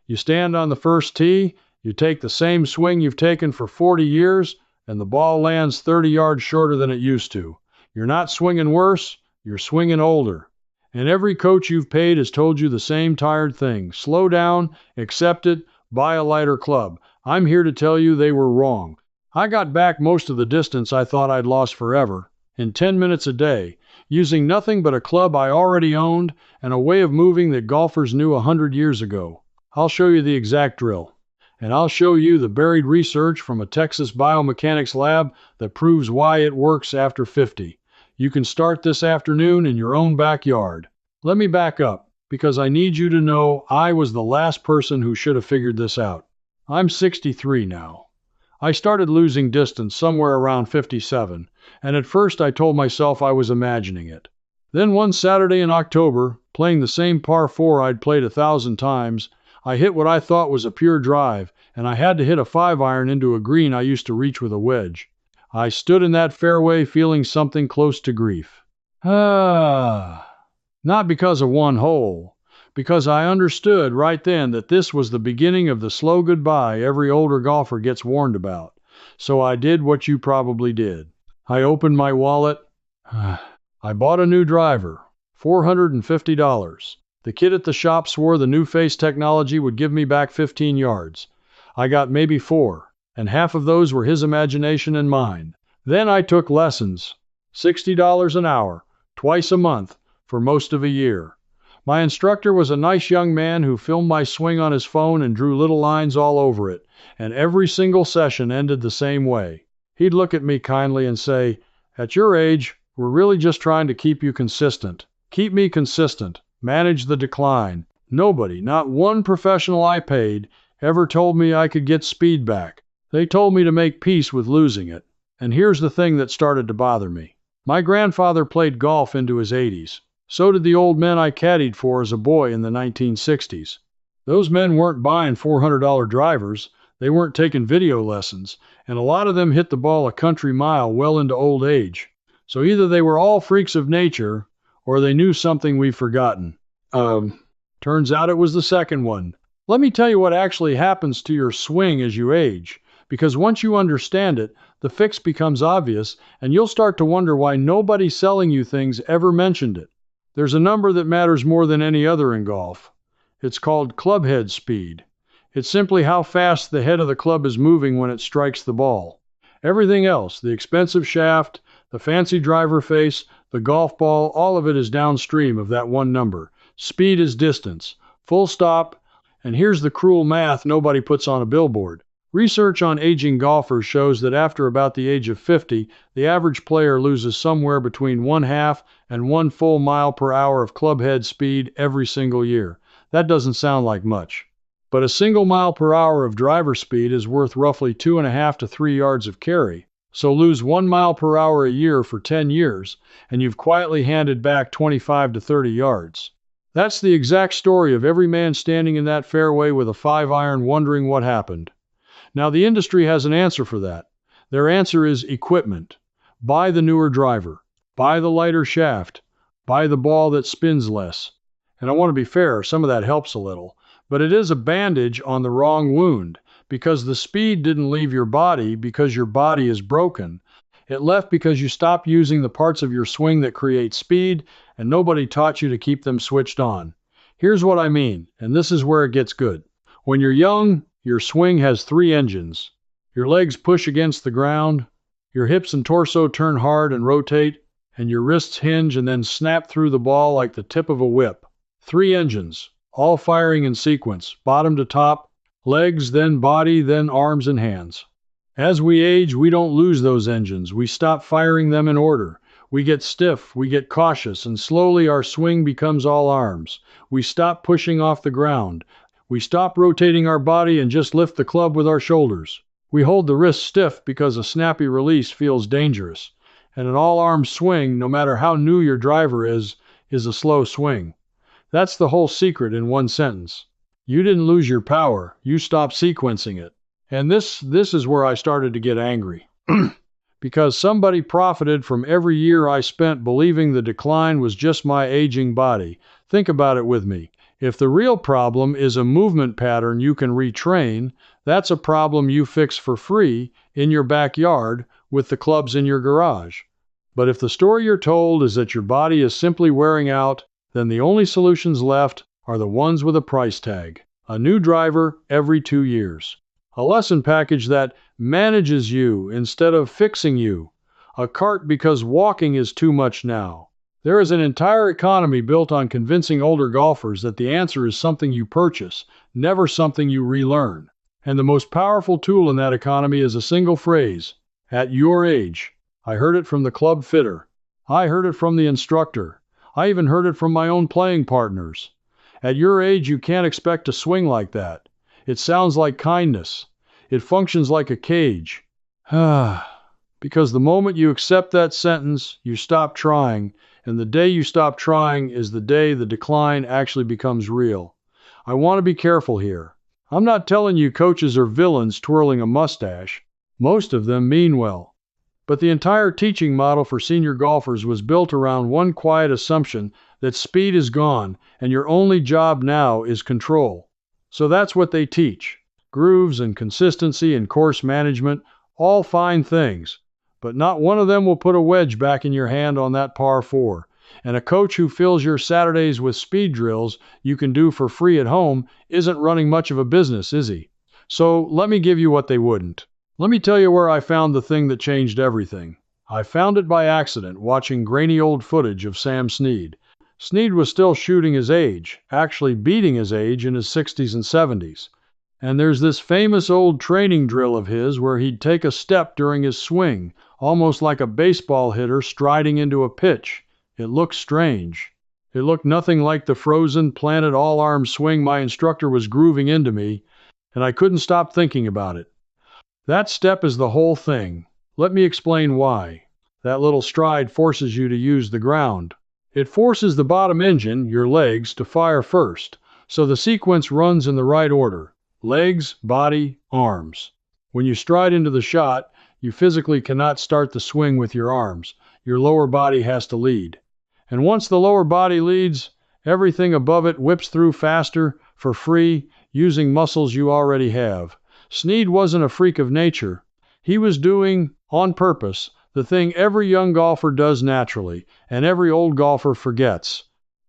You stand on the first tee, you take the same swing you've taken for 40 years, and the ball lands 30 yards shorter than it used to. You're not swinging worse, you're swinging older. And every coach you've paid has told you the same tired thing. Slow down, accept it, buy a lighter club. I'm here to tell you they were wrong. I got back most of the distance I thought I'd lost forever, in 10 minutes a day, using nothing but a club I already owned and a way of moving that golfers knew 100 years ago. I'll show you the exact drill. And I'll show you the buried research from a Texas biomechanics lab that proves why it works after 50. You can start this afternoon in your own backyard. Let me back up, because I need you to know I was the last person who should have figured this out. I'm 63 now. I started losing distance somewhere around 57, and at first I told myself I was imagining it. Then one Saturday in October, playing the same par 4 I'd played 1,000 times, I hit what I thought was a pure drive, and I had to hit a 5-iron into a green I used to reach with a wedge. I stood in that fairway feeling something close to grief. Not because of one hole, because I understood right then that this was the beginning of the slow goodbye every older golfer gets warned about. So I did what you probably did. I opened my wallet. I bought a new driver, $450. The kid at the shop swore the new face technology would give me back 15 yards. I got maybe 4, and half of those were his imagination and mine. Then I took lessons, $60 an hour, twice a month, for most of a year. My instructor was a nice young man who filmed my swing on his phone and drew little lines all over it, and every single session ended the same way. He'd look at me kindly and say, "At your age, we're really just trying to keep you consistent. Keep me consistent. Manage the decline." Nobody, not one professional I paid, ever told me I could get speed back. They told me to make peace with losing it. And here's the thing that started to bother me. My grandfather played golf into his 80s. So did the old men I caddied for as a boy in the 1960s. Those men weren't buying $400 drivers, they weren't taking video lessons, and a lot of them hit the ball a country mile well into old age. So either they were all freaks of nature, or they knew something we've forgotten. Turns out it was the second one. Let me tell you what actually happens to your swing as you age, because once you understand it, the fix becomes obvious, and you'll start to wonder why nobody selling you things ever mentioned it. There's a number that matters more than any other in golf. It's called clubhead speed. It's simply how fast the head of the club is moving when it strikes the ball. Everything else, the expensive shaft, the fancy driver face, the golf ball, all of it is downstream of that one number. Speed is distance. Full stop. And here's the cruel math nobody puts on a billboard. Research on aging golfers shows that after about the age of 50, the average player loses somewhere between 1/2 and 1 full mile per hour of clubhead speed every single year. That doesn't sound like much. But a single mile per hour of driver speed is worth roughly 2.5 to 3 yards of carry. So lose 1 mile per hour a year for 10 years, and you've quietly handed back 25 to 30 yards. That's the exact story of every man standing in that fairway with a 5-iron wondering what happened. Now, the industry has an answer for that. Their answer is equipment. Buy the newer driver. Buy the lighter shaft. Buy the ball that spins less. And I want to be fair, some of that helps a little. But it is a bandage on the wrong wound, because the speed didn't leave your body because your body is broken. It left because you stopped using the parts of your swing that create speed, and nobody taught you to keep them switched on. Here's what I mean, and this is where it gets good. When you're young, your swing has 3 engines. Your legs push against the ground, your hips and torso turn hard and rotate, and your wrists hinge and then snap through the ball like the tip of a whip. 3 engines, all firing in sequence, bottom to top, legs, then body, then arms and hands. As we age, we don't lose those engines. We stop firing them in order. We get stiff, we get cautious, and slowly our swing becomes all arms. We stop pushing off the ground. We stop rotating our body and just lift the club with our shoulders. We hold the wrist stiff because a snappy release feels dangerous. And an all-arm swing, no matter how new your driver is a slow swing. That's the whole secret in one sentence. You didn't lose your power, you stopped sequencing it. And this is where I started to get angry. Because somebody profited from every year I spent believing the decline was just my aging body. Think about it with me. If the real problem is a movement pattern you can retrain, that's a problem you fix for free in your backyard with the clubs in your garage. But if the story you're told is that your body is simply wearing out, then the only solutions left are the ones with a price tag. A new driver every 2 years. A lesson package that manages you instead of fixing you. A cart because walking is too much now. There is an entire economy built on convincing older golfers that the answer is something you purchase, never something you relearn. And the most powerful tool in that economy is a single phrase, at your age. I heard it from the club fitter. I heard it from the instructor. I even heard it from my own playing partners. At your age, you can't expect to swing like that. It sounds like kindness. It functions like a cage. Because the moment you accept that sentence, you stop trying, and the day you stop trying is the day the decline actually becomes real. I want to be careful here. I'm not telling you coaches are villains twirling a mustache. Most of them mean well. But the entire teaching model for senior golfers was built around one quiet assumption that speed is gone and your only job now is control. So that's what they teach. Grooves and consistency and course management, all fine things. But not one of them will put a wedge back in your hand on that par 4. And a coach who fills your Saturdays with speed drills you can do for free at home isn't running much of a business, is he? So let me give you what they wouldn't. Let me tell you where I found the thing that changed everything. I found it by accident watching grainy old footage of Sam Snead. Snead was still shooting his age, actually beating his age in his 60s and 70s. And there's this famous old training drill of his where he'd take a step during his swing, almost like a baseball hitter striding into a pitch. It looked strange. It looked nothing like the frozen, planted all-arm swing my instructor was grooving into me, and I couldn't stop thinking about it. That step is the whole thing. Let me explain why. That little stride forces you to use the ground. It forces the bottom engine, your legs, to fire first, so the sequence runs in the right order. Legs, body, arms. When you stride into the shot, you physically cannot start the swing with your arms. Your lower body has to lead. And once the lower body leads, everything above it whips through faster, for free, using muscles you already have. Snead wasn't a freak of nature. He was doing, on purpose, the thing every young golfer does naturally, and every old golfer forgets.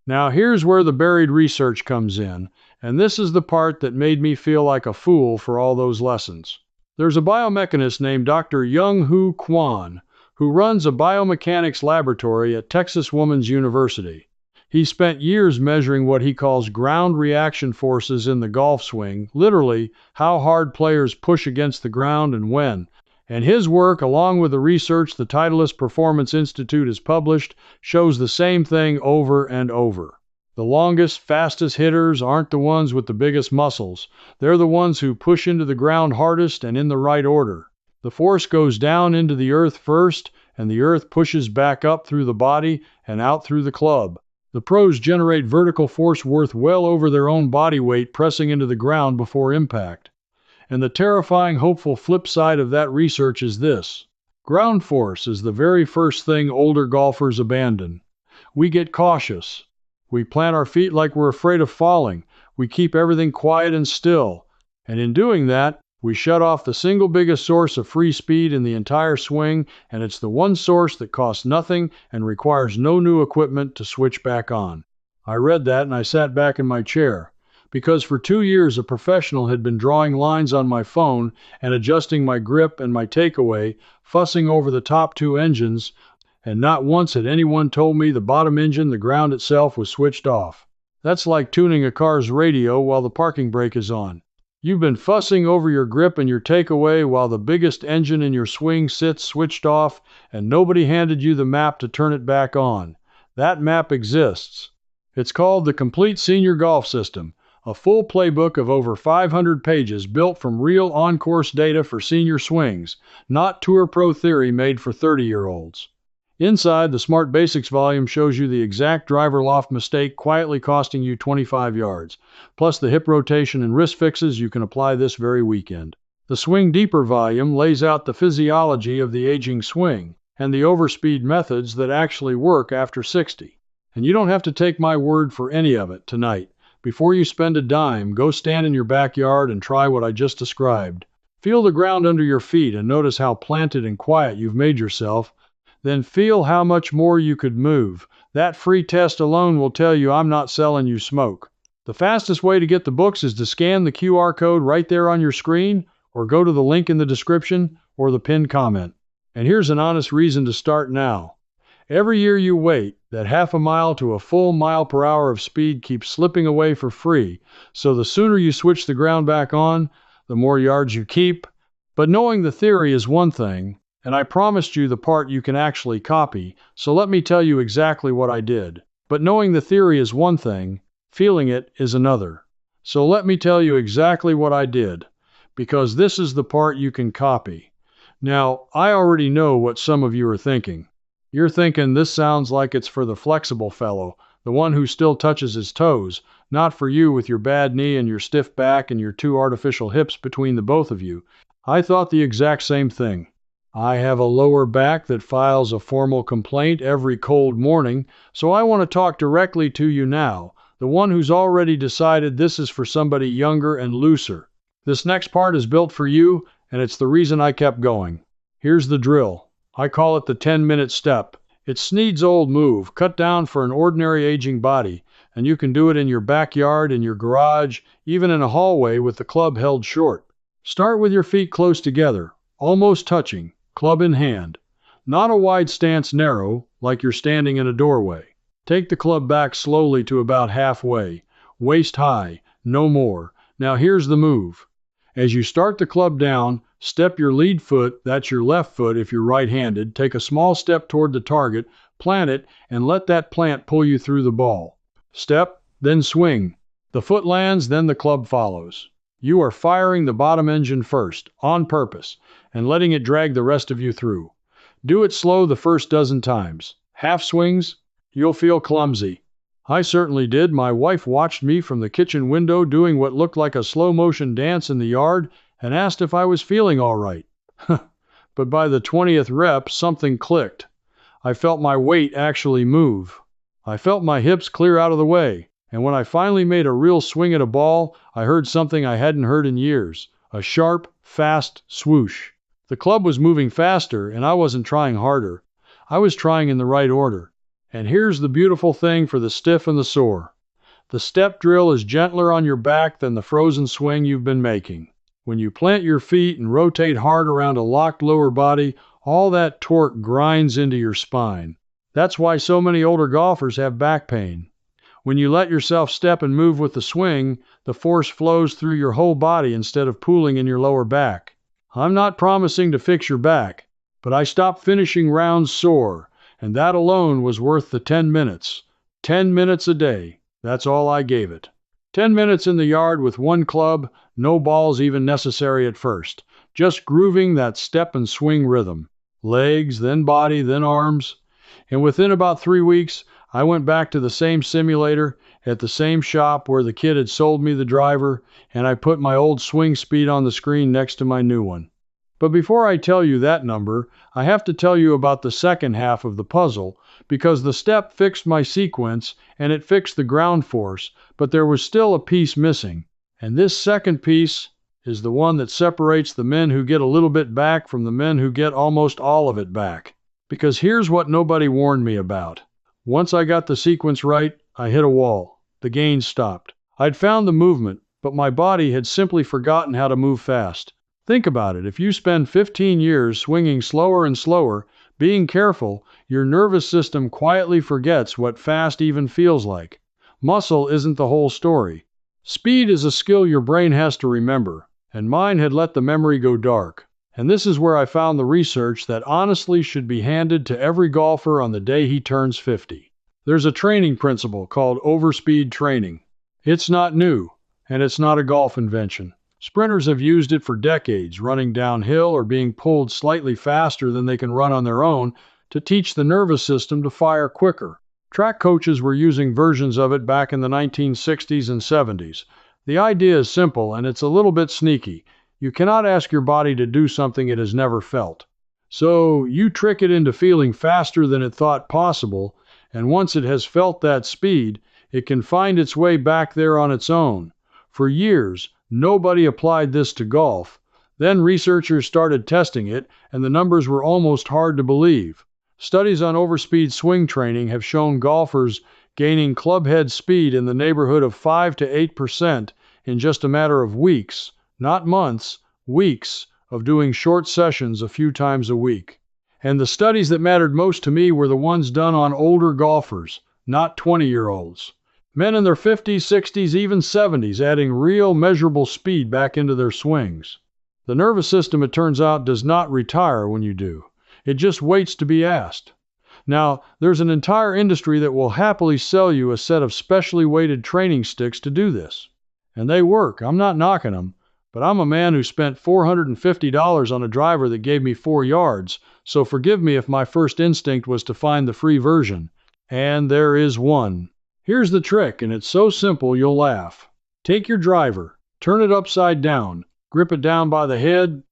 Now here's where the buried research comes in, and this is the part that made me feel like a fool for all those lessons. There's a biomechanist named Dr. Young-Hoo Kwon, who runs a biomechanics laboratory at Texas Woman's University. He spent years measuring what he calls ground reaction forces in the golf swing, literally how hard players push against the ground and when. And his work, along with the research the Titleist Performance Institute has published, shows the same thing over and over. The longest, fastest hitters aren't the ones with the biggest muscles. They're the ones who push into the ground hardest and in the right order. The force goes down into the earth first, and the earth pushes back up through the body and out through the club. The pros generate vertical force worth well over their own body weight pressing into the ground before impact. And the terrifying, hopeful flip side of that research is this. Ground force is the very first thing older golfers abandon. We get cautious. We plant our feet like we're afraid of falling. We keep everything quiet and still. And in doing that, we shut off the single biggest source of free speed in the entire swing, and it's the one source that costs nothing and requires no new equipment to switch back on. I read that and I sat back in my chair. Because for 2 years a professional had been drawing lines on my phone and adjusting my grip and my takeaway, fussing over the top 2 engines, and not once had anyone told me the bottom engine, the ground itself, was switched off. That's like tuning a car's radio while the parking brake is on. You've been fussing over your grip and your takeaway while the biggest engine in your swing sits switched off, and nobody handed you the map to turn it back on. That map exists. It's called the Complete Senior Golf System, a full playbook of over 500 pages built from real on-course data for senior swings, not Tour Pro theory made for 30-year-olds. Inside, the Smart Basics volume shows you the exact driver loft mistake quietly costing you 25 yards, plus the hip rotation and wrist fixes you can apply this very weekend. The Swing Deeper volume lays out the physiology of the aging swing and the overspeed methods that actually work after 60. And you don't have to take my word for any of it tonight. before you spend a dime, go stand in your backyard and try what I just described. Feel the ground under your feet and notice how planted and quiet you've made yourself. Then feel how much more you could move. That free test alone will tell you I'm not selling you smoke. The fastest way to get the books is to scan the QR code right there on your screen, or go to the link in the description or the pinned comment. And here's an honest reason to start now. Every year you wait, that half a mile to a full mile per hour of speed keeps slipping away for free, so the sooner you switch the ground back on, the more yards you keep. But knowing the theory is one thing, and I promised you the part you can actually copy, so let me tell you exactly what I did. But knowing the theory is one thing, feeling it is another. So let me tell you exactly what I did, because this is the part you can copy. Now, I already know what some of you are thinking. You're thinking this sounds like it's for the flexible fellow, the one who still touches his toes, not for you with your bad knee and your stiff back and your two artificial hips between the both of you. I thought the exact same thing. I have a lower back that files a formal complaint every cold morning, so I want to talk directly to you now, the one who's already decided this is for somebody younger and looser. This next part is built for you, and it's the reason I kept going. Here's the drill. I call it the 10-minute step. It's Snead's old move, cut down for an ordinary aging body, and you can do it in your backyard, in your garage, even in a hallway with the club held short. Start with your feet close together, almost touching, club in hand. Not a wide stance narrow, like you're standing in a doorway. Take the club back slowly to about halfway, waist high, no more. Now here's the move. As you start the club down, step your lead foot, that's your left foot if you're right-handed, take a small step toward the target, plant it, and let that plant pull you through the ball. Step, then swing. The foot lands, then the club follows. You are firing the bottom engine first, on purpose, and letting it drag the rest of you through. Do it slow the first dozen times. Half swings, you'll feel clumsy. I certainly did. My wife watched me from the kitchen window doing what looked like a slow-motion dance in the yard and asked if I was feeling all right. But by the 20th rep, something clicked. I felt my weight actually move. I felt my hips clear out of the way, and when I finally made a real swing at a ball, I heard something I hadn't heard in years, a sharp, fast swoosh. The club was moving faster, and I wasn't trying harder. I was trying in the right order. And here's the beautiful thing for the stiff and the sore. The step drill is gentler on your back than the frozen swing you've been making. When you plant your feet and rotate hard around a locked lower body, all that torque grinds into your spine. That's why so many older golfers have back pain. When you let yourself step and move with the swing, the force flows through your whole body instead of pooling in your lower back. I'm not promising to fix your back, but I stopped finishing rounds sore, and that alone was worth the 10 minutes. 10 minutes a day. That's all I gave it. 10 minutes in the yard with one club, no balls even necessary at first. Just grooving that step and swing rhythm. Legs, then body, then arms. And within about 3 weeks, I went back to the same simulator, at the same shop where the kid had sold me the driver, and I put my old swing speed on the screen next to my new one. But before I tell you that number, I have to tell you about the second half of the puzzle, because the step fixed my sequence and it fixed the ground force, but there was still a piece missing. And this second piece is the one that separates the men who get a little bit back from the men who get almost all of it back. Because here's what nobody warned me about. Once I got the sequence right, I hit a wall. The gains stopped. I'd found the movement, but my body had simply forgotten how to move fast. Think about it. If you spend 15 years swinging slower and slower, being careful, your nervous system quietly forgets what fast even feels like. Muscle isn't the whole story. Speed is a skill your brain has to remember, and mine had let the memory go dark. And this is where I found the research that honestly should be handed to every golfer on the day he turns 50. There's a training principle called overspeed training. It's not new, and it's not a golf invention. Sprinters have used it for decades, running downhill or being pulled slightly faster than they can run on their own to teach the nervous system to fire quicker. Track coaches were using versions of it back in the 1960s and 70s. The idea is simple, and it's a little bit sneaky. You cannot ask your body to do something it has never felt. So you trick it into feeling faster than it thought possible, and once it has felt that speed, it can find its way back there on its own. For years, nobody applied this to golf. Then researchers started testing it, and the numbers were almost hard to believe. Studies on overspeed swing training have shown golfers gaining clubhead speed in the neighborhood of 5 to 8% in just a matter of weeks, not months, weeks, of doing short sessions a few times a week. And the studies that mattered most to me were the ones done on older golfers, not 20-year-olds. Men in their 50s, 60s, even 70s, adding real measurable speed back into their swings. The nervous system, it turns out, does not retire when you do. It just waits to be asked. Now, there's an entire industry that will happily sell you a set of specially weighted training sticks to do this. And they work. I'm not knocking them. But I'm a man who spent $450 on a driver that gave me 4 yards, so forgive me if my first instinct was to find the free version. And there is one. Here's the trick, and it's so simple you'll laugh. Take your driver, turn it upside down, grip it down by the head,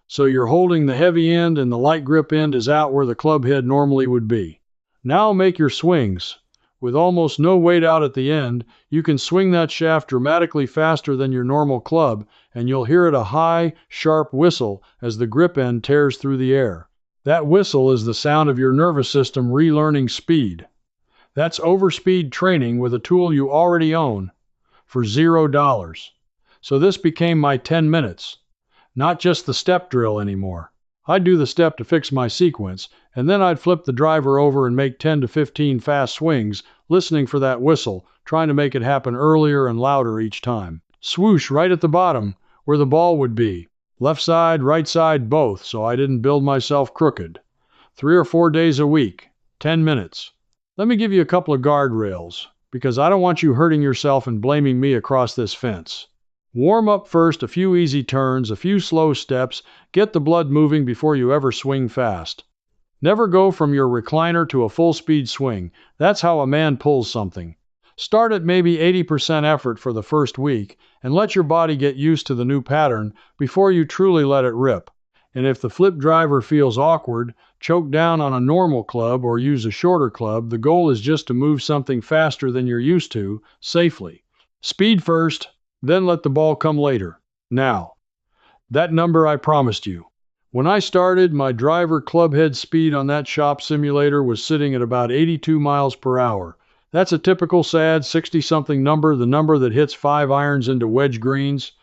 so you're holding the heavy end and the light grip end is out where the club head normally would be. Now make your swings. With almost no weight out at the end, you can swing that shaft dramatically faster than your normal club, and you'll hear it a high, sharp whistle as the grip end tears through the air. That whistle is the sound of your nervous system relearning speed. That's overspeed training with a tool you already own for $0. So this became my 10 minutes. Not just the step drill anymore. I'd do the step to fix my sequence, and then I'd flip the driver over and make 10 to 15 fast swings, listening for that whistle, trying to make it happen earlier and louder each time. Swoosh right at the bottom, where the ball would be. Left side, right side, both, so I didn't build myself crooked. 3 or 4 days a week, 10 minutes. Let me give you a couple of guardrails, because I don't want you hurting yourself and blaming me across this fence. Warm up first, a few easy turns, a few slow steps, get the blood moving before you ever swing fast. Never go from your recliner to a full-speed swing. That's how a man pulls something. Start at maybe 80% effort for the first week, and let your body get used to the new pattern before you truly let it rip. And if the flip driver feels awkward, choke down on a normal club or use a shorter club. The goal is just to move something faster than you're used to, safely. Speed first, then let the ball come later. Now, that number I promised you. When I started, my driver clubhead speed on that shop simulator was sitting at about 82 miles per hour. That's a typical sad 60-something number, the number that hits 5 irons into wedge greens.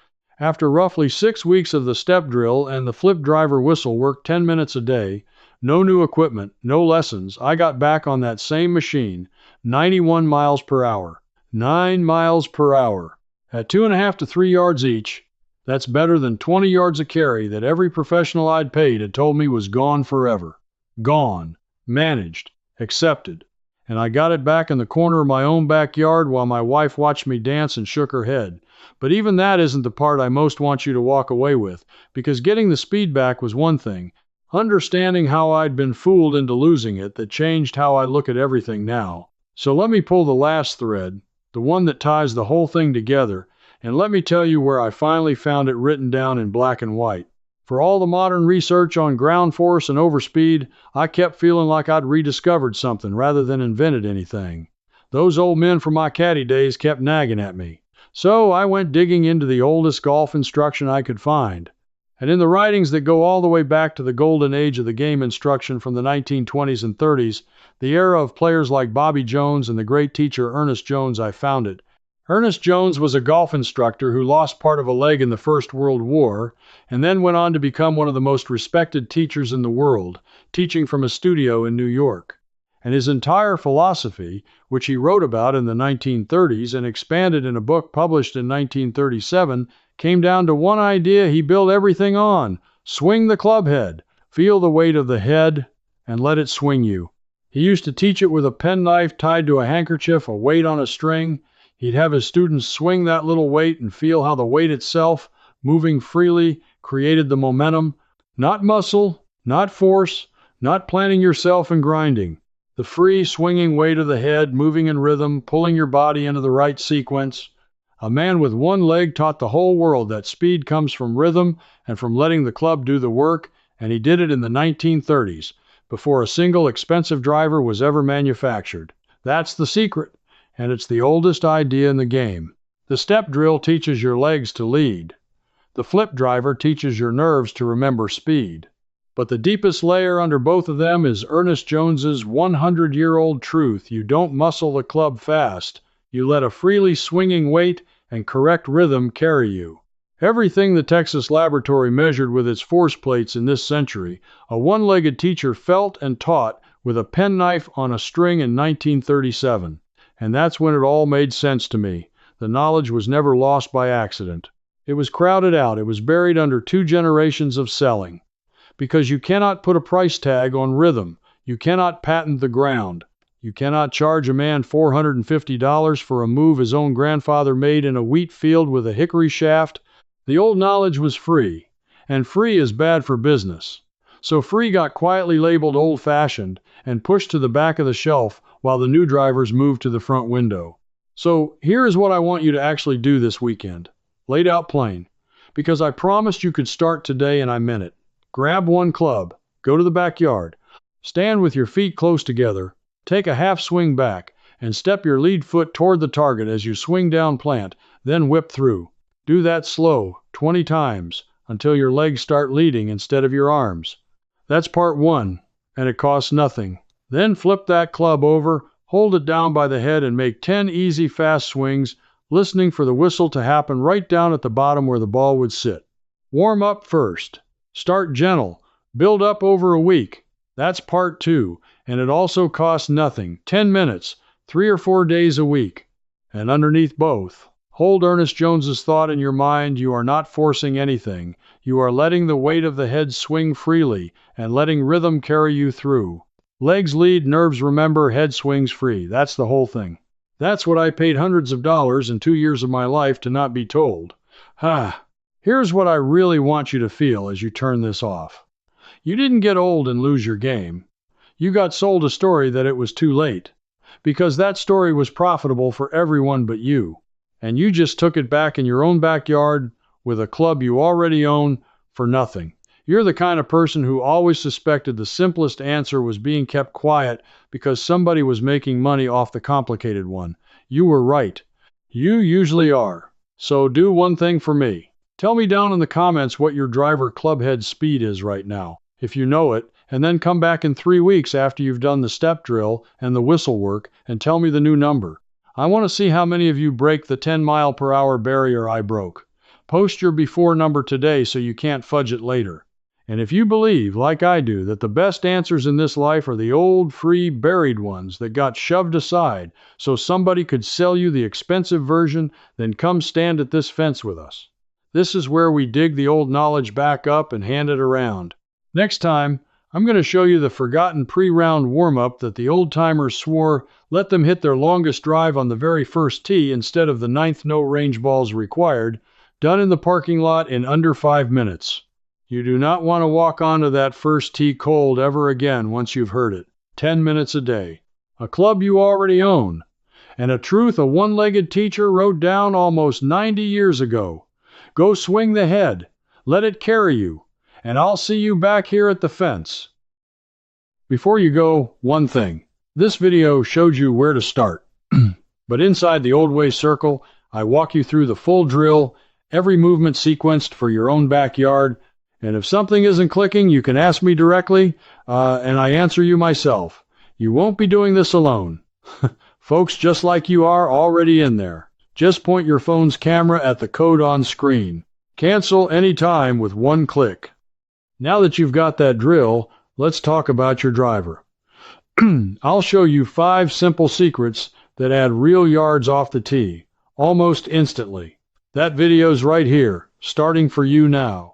After roughly 6 weeks of the step drill and the flip driver whistle work 10 minutes a day, no new equipment, no lessons, I got back on that same machine, 91 miles per hour. 9 miles per hour. At 2.5 to 3 yards each, that's better than 20 yards a carry that every professional I'd paid had told me was gone forever. Gone. Managed. Accepted. And I got it back in the corner of my own backyard while my wife watched me dance and shook her head. But even that isn't the part I most want you to walk away with, because getting the speed back was one thing. Understanding how I'd been fooled into losing it that changed how I look at everything now. So let me pull the last thread, the one that ties the whole thing together, and let me tell you where I finally found it written down in black and white. For all the modern research on ground force and overspeed, I kept feeling like I'd rediscovered something rather than invented anything. Those old men from my caddy days kept nagging at me. So I went digging into the oldest golf instruction I could find. And in the writings that go all the way back to the golden age of the game instruction from the 1920s and 30s, the era of players like Bobby Jones and the great teacher Ernest Jones, I found it. Ernest Jones was a golf instructor who lost part of a leg in the First World War and then went on to become one of the most respected teachers in the world, teaching from a studio in New York. And his entire philosophy, which he wrote about in the 1930s and expanded in a book published in 1937, came down to one idea he built everything on: swing the club head, feel the weight of the head, and let it swing you. He used to teach it with a penknife tied to a handkerchief, a weight on a string. He'd have his students swing that little weight and feel how the weight itself, moving freely, created the momentum. Not muscle, not force, not planning yourself and grinding. The free, swinging weight of the head, moving in rhythm, pulling your body into the right sequence. A man with one leg taught the whole world that speed comes from rhythm and from letting the club do the work, and he did it in the 1930s, before a single expensive driver was ever manufactured. That's the secret. and it's the oldest idea in the game. The step drill teaches your legs to lead. The flip driver teaches your nerves to remember speed. But the deepest layer under both of them is Ernest Jones's 100-year-old truth: you don't muscle the club fast. You let a freely swinging weight and correct rhythm carry you. Everything the Texas laboratory measured with its force plates in this century, a one-legged teacher felt and taught with a penknife on a string in 1937. And that's when it all made sense to me. The knowledge was never lost by accident. It was crowded out. It was buried under 2 generations of selling. Because you cannot put a price tag on rhythm. You cannot patent the ground. You cannot charge a man $450 for a move his own grandfather made in a wheat field with a hickory shaft. The old knowledge was free, and free is bad for business. So free got quietly labeled old-fashioned and pushed to the back of the shelf while the new drivers moved to the front window. So here is what I want you to actually do this weekend. Laid out plain. Because I promised you could start today and I meant it. Grab one club, go to the backyard, stand with your feet close together, take a half swing back, and step your lead foot toward the target as you swing down plant, then whip through. Do that slow, 20 times, until your legs start leading instead of your arms. That's part 1, and it costs nothing. Then flip that club over, hold it down by the head, and make 10 easy, fast swings, listening for the whistle to happen right down at the bottom where the ball would sit. Warm up first. Start gentle. Build up over a week. That's part 2, and it also costs nothing. 10 minutes, 3 or 4 days a week. And underneath both, hold Ernest Jones's thought in your mind: you are not forcing anything. You are letting the weight of the head swing freely and letting rhythm carry you through. Legs lead, nerves remember, head swings free. That's the whole thing. That's what I paid hundreds of dollars in 2 years of my life to not be told. Here's what I really want you to feel as you turn this off. You didn't get old and lose your game. You got sold a story that it was too late, because that story was profitable for everyone but you. And you just took it back in your own backyard with a club you already own for nothing. You're the kind of person who always suspected the simplest answer was being kept quiet because somebody was making money off the complicated one. You were right. You usually are. So do one thing for me. Tell me down in the comments what your driver clubhead speed is right now, if you know it, and then come back in 3 weeks after you've done the step drill and the whistle work and tell me the new number. I want to see how many of you break the 10-mile-per-hour barrier I broke. Post your before number today so you can't fudge it later. And if you believe, like I do, that the best answers in this life are the old, free, buried ones that got shoved aside so somebody could sell you the expensive version, then come stand at this fence with us. This is where we dig the old knowledge back up and hand it around. Next time, I'm going to show you the forgotten pre-round warm-up that the old-timers swore let them hit their longest drive on the very first tee instead of the 9th no-range balls required, done in the parking lot in under 5 minutes. You do not want to walk onto that first tee cold ever again once you've heard it. 10 minutes a day. A club you already own. And a truth a one-legged teacher wrote down almost 90 years ago. Go swing the head. Let it carry you. And I'll see you back here at the fence. Before you go, one thing. This video showed you where to start. But inside the Old Way circle, I walk you through the full drill, every movement sequenced for your own backyard. And if something isn't clicking, you can ask me directly, and I answer you myself. You won't be doing this alone. Folks just like you are already in there. Just point your phone's camera at the code on screen. Cancel any time with one click. Now that you've got that drill, let's talk about your driver. I'll show you 5 simple secrets that add real yards off the tee, almost instantly. That video's right here, starting for you now.